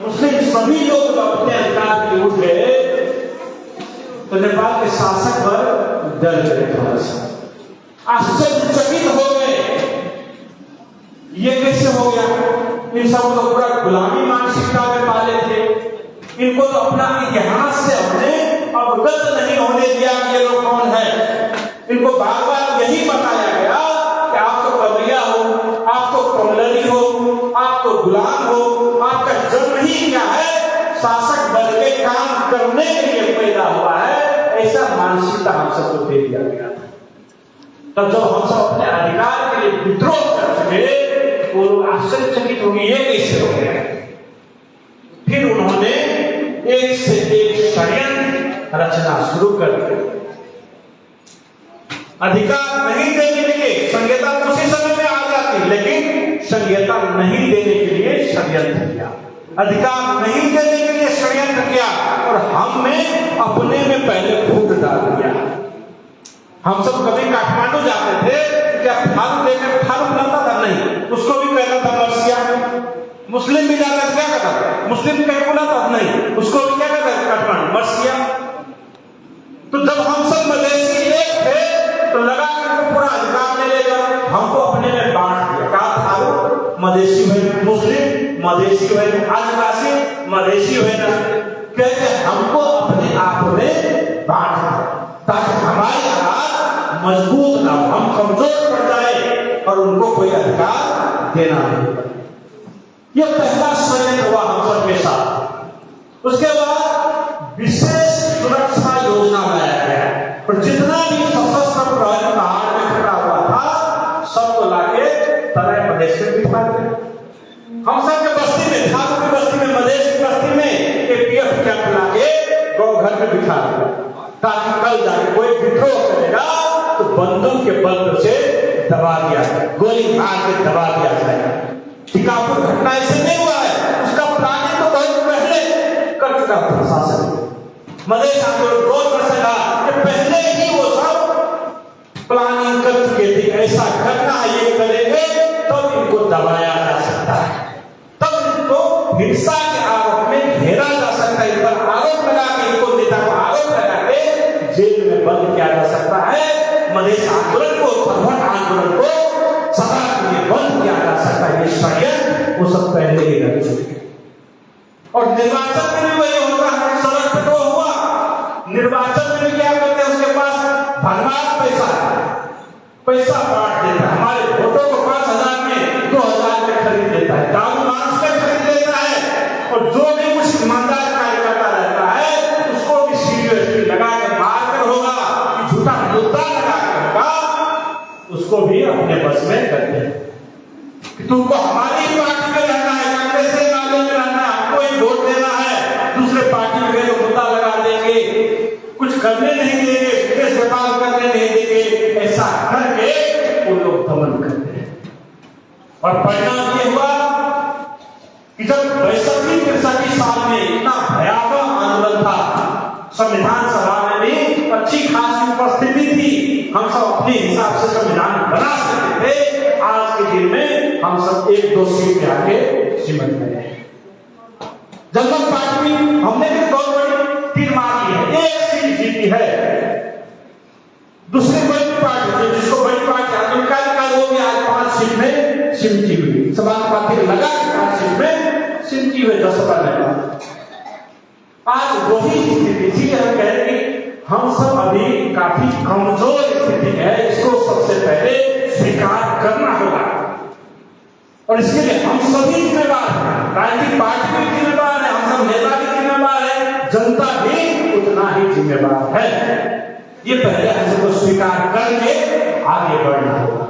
मुस्लिम सभी लोग जब अपने अधिकार के उठ गए तो नेपाल के शासक पर डर गए, थोड़ा सा आश्चर्यचकित हो गए। ये कैसे हो गया? इन सब तो पूरा गुलामी मानसिकता में पाले थे, इनको तो अपना इतिहास से हमने अवगत नहीं होने दिया कि ये लोग कौन है। इनको बार बार यही बताया गया कि आप तो कमरिया हो, आप तो कमलरी हो, आप तो गुलाम हो, आपका जन्म ही क्या है, शासक बन के काम करने के लिए पैदा हुआ है। ऐसा मानसिकता हम सबको दे दिया गया। तब जब हम सब अपने अधिकार के लिए विद्रोह कर सके वो लोग आश्चर्यचकित होंगे, ये कैसे हो गया। फिर उन्होंने एक से एक षड्यंत्र रचना शुरू कर दी। अधिकार नहीं देने के लिए संहिता उसी समय में आ जाती, लेकिन संहिता नहीं देने के लिए षड्यंत्र किया, अधिकार नहीं देने के लिए षड्यंत्र किया और हमने अपने में पहले फूट डाल दिया। हम सब कभी काठमांडू जाते थे, क्या फार्म देकर फार्म मिलता था? नहीं, उसको भी कहता था मर्सिया। मुस्लिम भी जाता था, क्या कहता था? मुस्लिम कहीं बुलाता था? नहीं, उसको भी क्या कहता था? काठमांडू मर्सिया। तो जब हम सब मदेशी एक थे तो लगा कि पूरा अधिकार ले लेगा, हमको अपने में बांट दिया। कहा था मदेशी भाई मुस्लिम, मदेशी भाई आदिवासी, मदेशी भाई ना, कहते हमको अपने आप में बांट दिया ताकि हमारी आवाज मजबूत ना हो, हम कमजोर पड़ जाए और उनको कोई अधिकार देना नहीं। यह पहला षड्यंत्र हुआ हम सबके साथ। उसके बाद विशेष सुरक्षा योजना लाया गया और जितना भी सशस्त्र प्रहरी पहाड़ में खड़ा हुआ था सबको लाके तराई प्रदेश में बिठा दिया। हम सब के बस्ती में, ठाकुर की बस्ती में, मधेश की बस्ती में एपीएफ कैंप लाके गौ घर में बिठा दिया ताकि कल जाके कोई विद्रोह करेगा तो बंदूक के बल से दबा दिया जाए, गोली मार के दबा दिया जाएगा। टीकापुर घटना ऐसे नहीं हुआ है, उसका प्लानिंग तो बहुत पहले कर चुका प्रशासन। मधेश आंदोलन 2 वर्ष का पहले ही वो सब प्लानिंग कर चुके थे, ऐसा करना ये करेंगे तब इनको दबाया जा सकता है, तब इनको हिंसा के आरोप में घेरा जा सकता है, इन पर आरोप लगा के इनको नेता को आरोप लगा के जेल में बंद किया जा सकता है। मधेश आंदोलन को, थरवट आंदोलन को सदा के लिए बंद किया जा सकता है। ये षड्यंत्र वो सब पहले ही रच चुके। और निर्वाचन में भी वही होता है, सड़क पे तो हुआ, निर्वाचन में भी क्या करते हैं, उसके पास भरमार पैसा बांट देता है। हमारे वोटों को 5,000 में 2,000 में खरीद लेता है, दारू मांस में खरीद लेता है और जो भी कुछ ईमानदार कार्यकर्ता रहता है उसको भी सीरियसली लगा के मार कर होगा कि झूठा मुद्दा लगा कर होगा, उसको भी अपने बस में करते हैं कि तुमको हमारी पार्टी में रहना है, कांग्रेस के नाले में रहना है, हमको ही वोट देना है, दूसरे पार्टी में गए तो मुद्दा लगा देंगे, कुछ करने नहीं देंगे, विदेश व्यापार करने नहीं देंगे, ऐसा करके वो लोग दमन करते हैं। और परिणाम ये हुआ कि जब 62-63 साल में इतना भयावह आंदोलन था, संविधान सभा में भी अच्छी खासी उपस्थिति थी, हम सब अपने हिसाब से संविधान बना सकते थे। आज के दिन में हम सब 1-2 सीट पे आके सिमट गए। जनता पार्टी हमने भी बहुत बड़ी तीर मारी है, 1 सीट जीती है। दूसरी बड़ी पार्टी जिसको बड़ी पार्टी वो भी आज 5 सीट में सिमटी हुई, समाजवादी लगा 5 सीट में सिमटी हुई 10-15। आज वही स्थिति, इसलिए हम कह रहे हैं हम सब अभी काफी कमजोर स्थिति है, इसको सबसे पहले स्वीकार करना होगा और इसके लिए हम सभी जिम्मेदार हैं। राजनीतिक पार्टी भी जिम्मेदार है, हम सब नेता भी जिम्मेदार है, जनता भी उतना ही जिम्मेदार है। ये पहले हम सबको स्वीकार करके आगे बढ़ना होगा।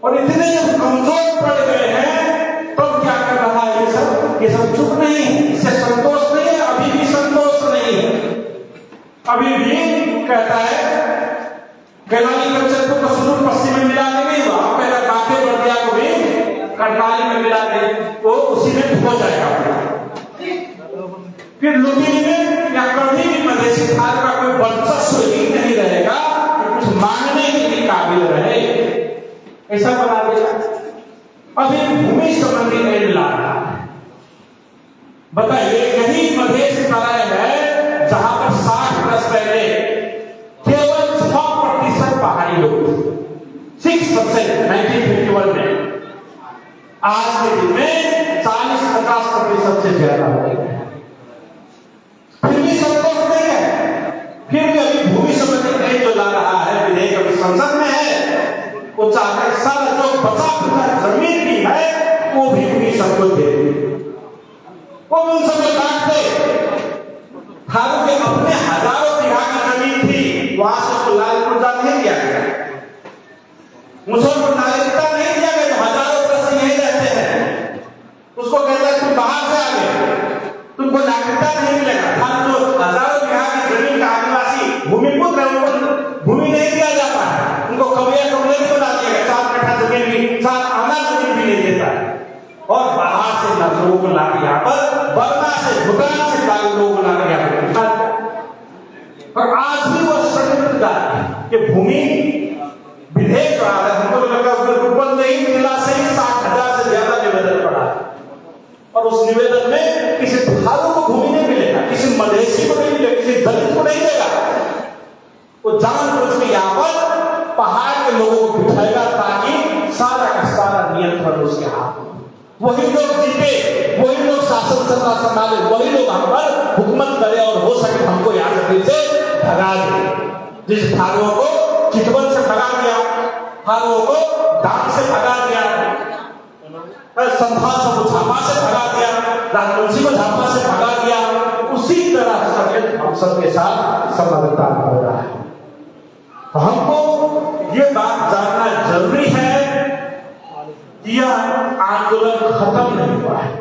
और इतने जब कमजोर पड़ गए हैं तब क्या कर रहा है ये सब चुप नहीं, इससे संतोष नहीं है, अभी भी संतोष नहीं है, अभी भी कहता है कैलाली कल्चर को सुदूर पश्चिम में मिला के नहीं हुआ, पहले काफे बर्दिया को भी करनाली में मिला के वो उसी में हो जाएगा। फिर लुम्बिनी में या कभी भी मधेसी खाल का कोई वर्चस्व ही नहीं रहेगा कि कुछ मांगने के लिए काबिल रहे, ऐसा बना देगा। अभी भूमि संबंधी ऐन ला रहा है, बताइए, यही मधेश प्राय है जहां पर 60 वर्ष पहले केवल 6% पहाड़ी लोग थे, 6% 1951 में। आज के दिन में 40-50% से ज्यादा हो गए। फिर भी संतोष नहीं है, फिर भी अभी भूमि संबंधी नहीं जो ला रहा है विधेयक अभी संसद में है, वो चाहते हैं सारा जो बचा खुचा जमीन भी है वो भी भूमि सबको दे दी, वो भी उन सबको काट दे। थारू के अपने हजारों बीघा की जमीन थी, वहां से उसको लालपुरजा नहीं दिया गया, मुसलमान नागरिकता नहीं दिया गया, तो हजारों वर्ष यही रहते हैं। उसको कहता है तुम बाहर से आ गए, तुमको नागरिकता नहीं मिलेगा। हम जो हजारों बीघा की जमीन का आदिवासी भूमिपुत्र है उनको भूमि नहीं दिया जाता है, उनको कब्जा कब्जे भी बना दिया गया, 4 कट्ठा जमीन भी, 4 आना जमीन भी नहीं देता है। और बाहर से लोगों को लाकर यहाँ पर बर्मा से भूटान से लोगों को लाकर यहाँ पर, और आज भी वो षड्यंत्र कि भूमि विधेयक जो आ रहा है, हमको तो लगता है उसमें रूपंदेही जिला से ही 60,000 से ज्यादा निवेदन पड़ा है, और उस निवेदन में किसी थारू को भूमि नहीं मिलेगा, किसी मधेसी को नहीं मिलेगा, किसी दलित को नहीं देगा। वो जानबूझ के यहाँ पर पहाड़ के लोगों को बिठाएगा ताकि सारा का सारा नियंत्रण उसके हाथ में, वही लोग जीते, वही लोग शासन सत्ता संभाले, वही लोग हम पर हुकूमत करे, और हो सके हमको यहाँ से भगा दे। जिस थारुओं को चितवन से भगा दिया, थारुओं को डाक से भगा दिया, संथाल से झापा से भगा दिया, राजवंशी को झापा से भगा दिया, उसी तरह षड्यंत्र हम सबके साथ समझौता हो रहा है। तो हमको ये बात जानना जरूरी है कि यह आंदोलन खत्म नहीं हुआ है,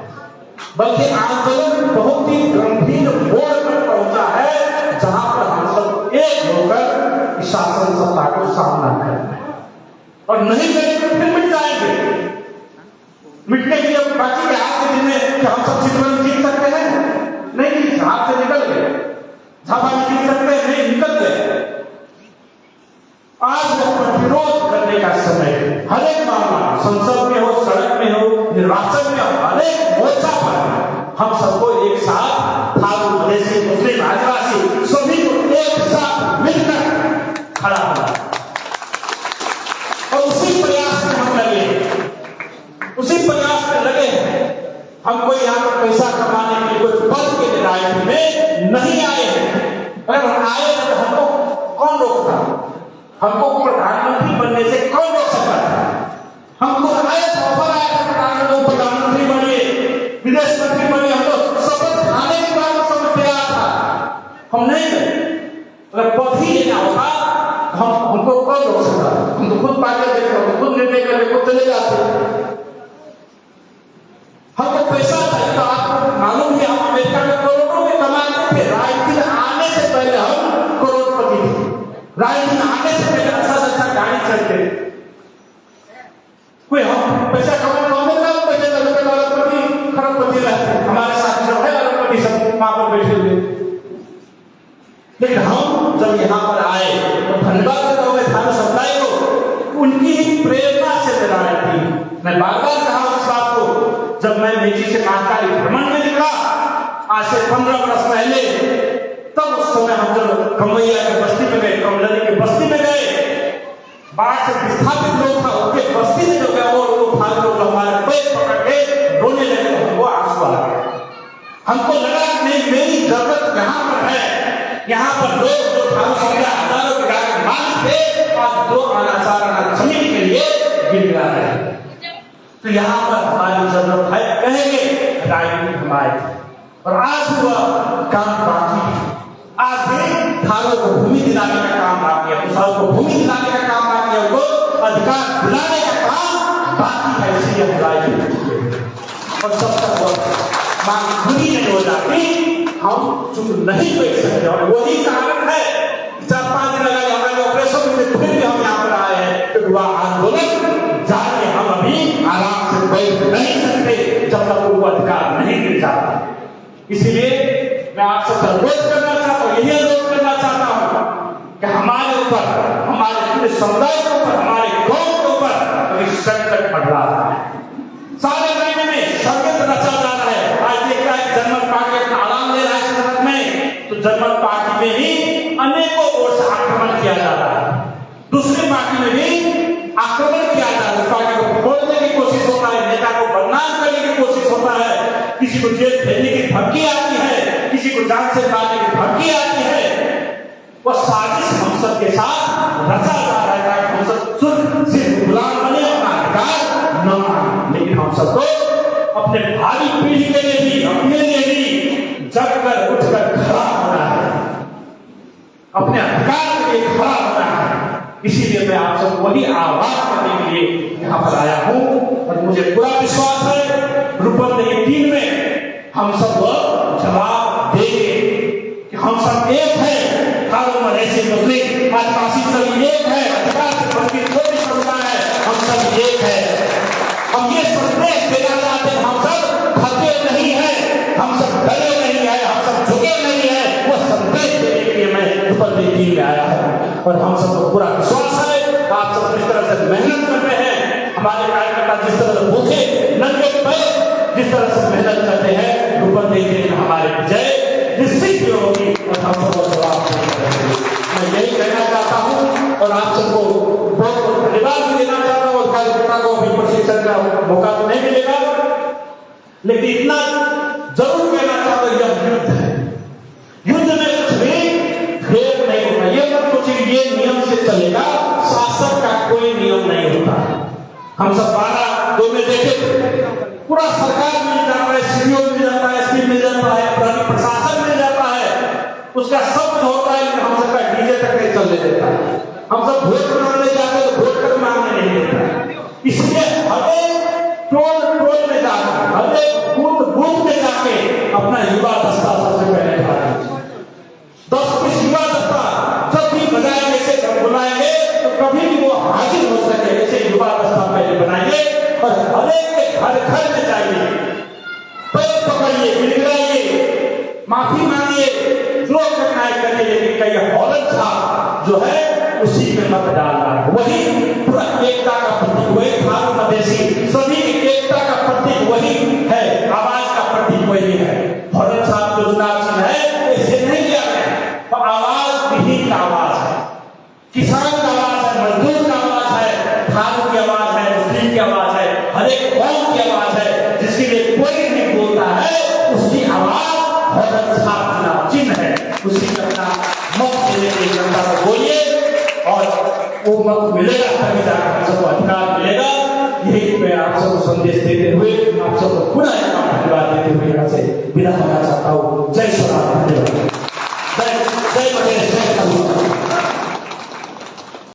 बल्कि आंदोलन बहुत ही गंभीर मोड़ पर पहुंचा है, जहां पर हम सब एक होकर शासन सत्ता को सामना कर रहे हैं, और नहीं करेंगे तो फिर मिट जाएंगे। मिटने के लिए बाकी के हाथ से जिन्हें कि हम सब चितवन जीत सकते हैं, नहीं, हाथ से निकल गए, झापा जीत सकते हैं, नहीं, निकल गए। आज वो प्रतिरोध करने का समय है, हर एक मामला, संसद में हो, सड़क में हो, निर्वाचन में हो, हर एक मोर्चा पर हम सबको एक साथ थारू, मधेसी, मुस्लिम, आदिवासी सभी को एक साथ मिलकर खड़ा होना, और उसी प्रयास में हम लगे, उसी प्रयास में लगे हैं। हम कोई यहाँ पर पैसा कमाने के लिए, कोई पद के राजनीति में नहीं आए हैं। अगर आए तो हमको कौन रोकता, हमको प्रधानमंत्री बनने से कौन रोक सकता है? हमको आए ऑफर आया था प्रधानमंत्री बनिए, विदेश मंत्री बनिए, हम तो शपथ खाने के बाद सब तैयार था, हम नहीं गए। अगर पद ही लेना होगा हमको कौन रोक सकता? हम तो खुद पार्टी देखते, हम खुद निर्णय करके खुद चले जाते। हमको पैसा चाहिए, तो आपको मालूम है हम अमेरिका में करोड़ों में कमाते थे, राजनीति आने से पहले हम करोड़पति थे, राजनीति आने से पहले अच्छा गाड़ी चलते, कोई हम पैसा कमाने वाले पैसे खरबपति रहते, हमारे साथ जो है अरबपति सब वहां पर बैठे हुए। लेकिन हम जब यहाँ पर आए तो धन्यवाद देता हूँ मैं थारू समुदाय को, उनकी ही प्रेरणा से मेरा थी। मैं बार बार कहा इस बात को, जब मैं मेची से महाकाली भ्रमण में निकला आज से 15 वर्ष पहले, तब उस समय हम जब कमैया की बस्ती में गए, कमलरी की बस्ती में गए, बाढ़ से विस्थापित लोग था, उनके बस्ती में जो गया वो थारू लोग हमारे पैर पकड़ के रोने लगे, तो हमको आंसू आ गए। हमको लगा कि नहीं, मेरी जरूरत यहाँ पर है, यहाँ पर लोग जो थारू समुदाय हजारों के गाय मालिक थे, आज 2 आना जमीन के लिए गिर गया है, तो यहाँ पर हमारी जरूरत है, कहेंगे राजनीति हमारे, और आज वह काम बाकी है। आज भी थारू को भूमि दिलाने का काम बाकी है, कुशाल को भूमि दिलाने का काम बाकी है, उनको अधिकार दिलाने का काम बाकी है, इसलिए हम राजनीति, और जब तक वह मांग पूरी नहीं हो जाती हम चुप नहीं बैठ सकते। और वही कारण है 4-5 दिन लगा हमारे ऑपरेशन में, फिर भी हम यहाँ पर आए हैं, तो वह आंदोलन जाके हम अभी आराम से बैठ नहीं सकते जब तक उनको अधिकार नहीं मिल जाता। इसीलिए मैं आपसे अनुरोध करना चाहता हूँ, यही अनुरोध करना चाहता हूँ कि हमारे ऊपर, हमारे पूरे समुदाय के ऊपर, हमारे गांव के ऊपर अभी संकट बढ़ रहा है, सारे महीने में षड्यंत्र रचा जा रहा है। आज देख रहा है जनमत जर्मन पार्टी में ही अनेकों ओर से आक्रमण किया जा रहा है, दूसरी पार्टी में भी आक्रमण किया जा रहा है, पार्टी को तोड़ने की कोशिश होता है, नेता को बदनाम करने की कोशिश होता है, किसी को जेल भेजने की धमकी आती है, किसी को जान से मारने की धमकी आती है। वह साजिश हम सब के साथ रचा जा रहा है ताकि हम सब सिर्फ गुलाम बने, अपना अधिकार न माने। लेकिन हम सबको अपने भावी पीढ़ी के लिए भी, अपने लिए भी जगकर उठकर खड़ा होना है, अपने अधिकार के लिए खड़ा होना है। इसीलिए मैं आप सबको वही आह्वान करने के लिए यहाँ पर आया हूँ और मुझे पूरा विश्वास है रूपंदेही 3 में हम सब जवाब देंगे कि हम सब एक हैं। ऐसे मुस्लिम आदिवासी सब एक है, अधिकार से वंचित कोई भी समुदाय है, हम सब एक है। हम ये संदेश देना चाहते हैं, हम सब थके नहीं है, हम सब डरे नहीं है, हम सब झुके नहीं है। वो संदेश देने के लिए मैं रूपंदेही में आया हूँ और हम सबको पूरा विश्वास है आप सब जिस तरह से मेहनत कर रहे हैं, हमारे कार्यकर्ता जिस तरह से भूखे नंगे पैर जिस तरह से मेहनत करते हैं, रूपंदेही में हमारी विजय निश्चित होगी और हम सबको जवाब देंगे। मैं यही कहना चाहता हूँ और आप सबको बहुत बहुत धन्यवाद भी देना चाहता हूँ। कार्यकर्ता को अभी प्रशिक्षण का मौका तो नहीं मिलेगा, लेकिन इतना जरूर कहना चाहता हूँ, यह युद्ध है, युद्ध में कुछ भी फेर नहीं होगा। ये मत सोचिए ये नियम से चलेगा, शासक का कोई नियम नहीं होता। हम सब 12-2 में देखे पूरा सरकार मिल जाता है, सीडीओ मिल जाता है, एसपी मिल जाता है, प्रशासन मिल जाता है, उसका सब होता है, हम सबका डीजे तक नहीं चलने देता है। हम सब वोट मांगने जाते हैं तो वोट कर मांगने नहीं देता। इसलिए हमें टोल में जाकर, हमें बूथ में जाके अपना युवा दस्ता सबसे पहले डालेंगे। 10-20 युवा दस्ता जब भी बजाएंगे से जब बुलाएंगे तो कभी भी वो हाजिर हो सके, ऐसे युवा दस्ता पहले बनाइए और हरेक के घर में जाइए, पैर पकड़िए, गिड़गिड़ाइए, माफी मांगिए, जो करना है करिए, लेकिन कहीं औरत था जो है उसी में मत डालना है। वही पूरा एकता का प्रतीक, वही भानु मधेसी सभी की एकता का प्रतीक वही है, आवाज का प्रतीक वही है। औरत साहब जो चुनाव है ऐसे नहीं किया गया, तो आवाज विहीन का आवाज है, किसान का आवाज है, मजदूर का आवाज है, भानु की आवाज है, मुस्लिम की आवाज है, हर एक कौम की आवाज है, जिसके लिए कोई नहीं बोलता है उसकी आवाज औरत साहब का चिन्ह है। उसी अपना मत देने के लिए जनता को बोलिए और वो मत मिलेगा तभी जाकर हम सबको अधिकार मिलेगा। यही मैं आप सबको संदेश देते हुए आप सबको पुनः धन्यवाद देते हुए यहाँ से विदा होना चाहता हूँ। जय श्री राम। धन्यवाद।